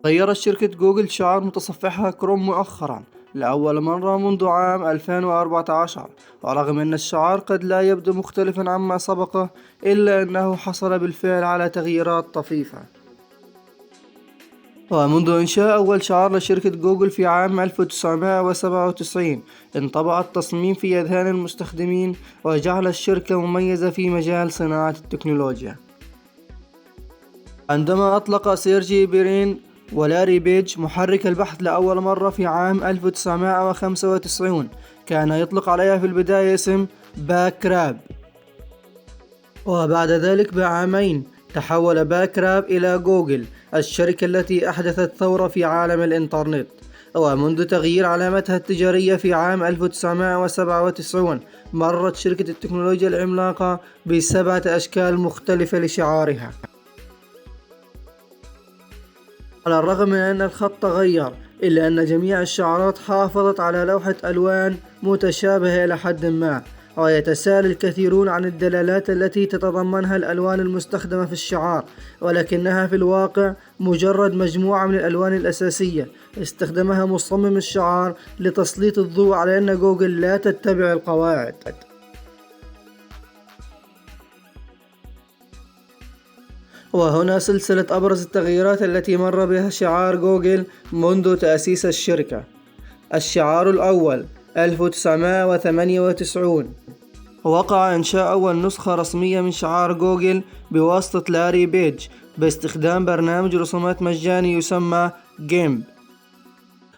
غيرت شركة جوجل شعار متصفحها كروم مؤخرا لأول مرة منذ عام 2014، ورغم أن الشعار قد لا يبدو مختلفا عما سبقه إلا أنه حصل بالفعل على تغييرات طفيفة. ومنذ إنشاء أول شعار لشركة جوجل في عام 1997 انطبع التصميم في أذهان المستخدمين وجعل الشركة مميزة في مجال صناعة التكنولوجيا. عندما أطلق سيرجي برين ولاري بيج محرك البحث لأول مرة في عام 1995، كان يطلق عليها في البداية اسم باكراب، وبعد ذلك بعامين تحول باكراب إلى جوجل، الشركة التي أحدثت ثورة في عالم الإنترنت. ومنذ تغيير علامتها التجارية في عام 1997 مرت شركة التكنولوجيا العملاقة ب7 أشكال مختلفة لشعارها. على الرغم من أن الخط تغير، إلا أن جميع الشعارات حافظت على لوحة ألوان متشابهة إلى حد ما، ويتساءل الكثيرون عن الدلالات التي تتضمنها الألوان المستخدمة في الشعار، ولكنها في الواقع مجرد مجموعة من الألوان الأساسية استخدمها مصمم الشعار لتسليط الضوء على أن جوجل لا تتبع القواعد. وهنا سلسلة أبرز التغييرات التي مر بها شعار جوجل منذ تأسيس الشركة. الشعار الأول 1998 وقع إنشاء أول نسخة رسمية من شعار جوجل بواسطة لاري بيج باستخدام برنامج رسومات مجاني يسمى جيمب،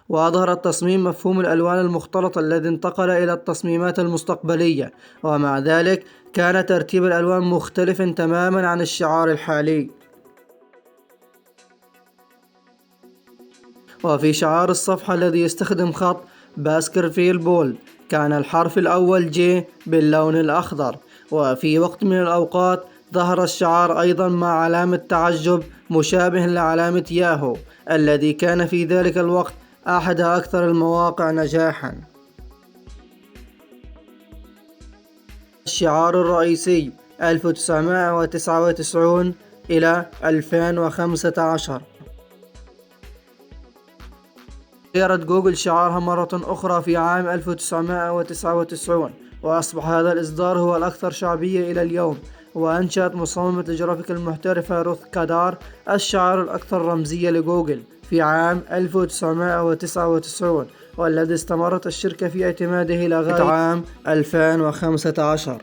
وأظهر التصميم مفهوم الألوان المختلطة الذي انتقل إلى التصميمات المستقبلية، ومع ذلك كان ترتيب الألوان مختلفا تماما عن الشعار الحالي. وفي شعار الصفحة الذي يستخدم خط باسكرفيل بولد كان الحرف الأول J باللون الأخضر، وفي وقت من الأوقات ظهر الشعار أيضا مع علامة تعجب مشابه لعلامة ياهو الذي كان في ذلك الوقت أحد أكثر المواقع نجاحا. الشعار الرئيسي 1999 إلى 2015 غيرت جوجل شعارها مرة أخرى في عام 1999، وأصبح هذا الإصدار هو الأكثر شعبية إلى اليوم. وأنشأت مصممة الجرافيك المحترفة روث كادار الشعار الأكثر رمزية لجوجل في عام 1999، والذي استمرت الشركة في اعتماده إلى غاية عام 2015.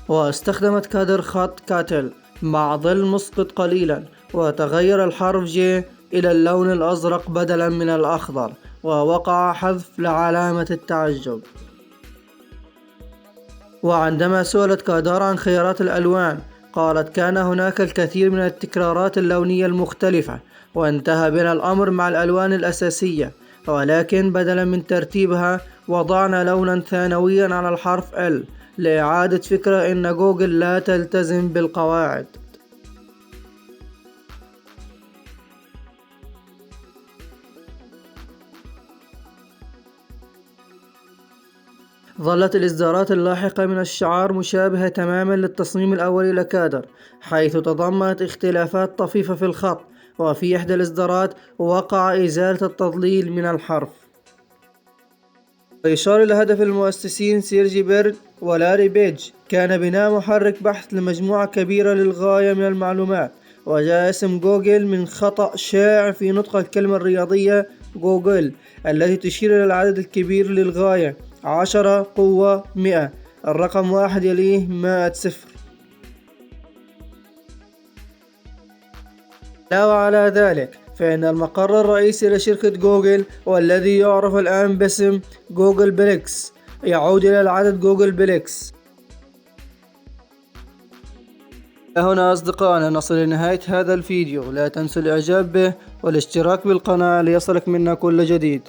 واستخدمت كادر خط كاتل مع ظل مسقط قليلا، وتغير الحرف J إلى اللون الأزرق بدلا من الأخضر، ووقع حذف لعلامة التعجب. وعندما سئلت كادار عن خيارات الألوان قالت: كان هناك الكثير من التكرارات اللونية المختلفة، وانتهى بنا الأمر مع الألوان الأساسية، ولكن بدلا من ترتيبها وضعنا لونا ثانويا على الحرف L لإعادة فكرة إن جوجل لا تلتزم بالقواعد. ظلت الإصدارات اللاحقة من الشعار مشابهة تماما للتصميم الأولي لكادر، حيث تضمنت اختلافات طفيفة في الخط، وفي إحدى الإصدارات وقع إزالة التضليل من الحرف. ويشار إلى هدف المؤسسين سيرجي برين ولاري بيج كان بناء محرك بحث لمجموعة كبيرة للغاية من المعلومات، وجاء اسم جوجل من خطأ شائع في نطق الكلمة الرياضية جوجل التي تشير إلى العدد الكبير للغاية 10 قوة 100، الرقم 1 يليه 100 صفر. علاوة على ذلك فإن المقر الرئيسي لشركة جوجل والذي يعرف الآن باسم جوجل بليكس يعود إلى العدد جوجل بليكس. هنا أصدقائنا نصل لنهاية هذا الفيديو، لا تنسوا الإعجاب به والاشتراك بالقناة ليصلك منا كل جديد.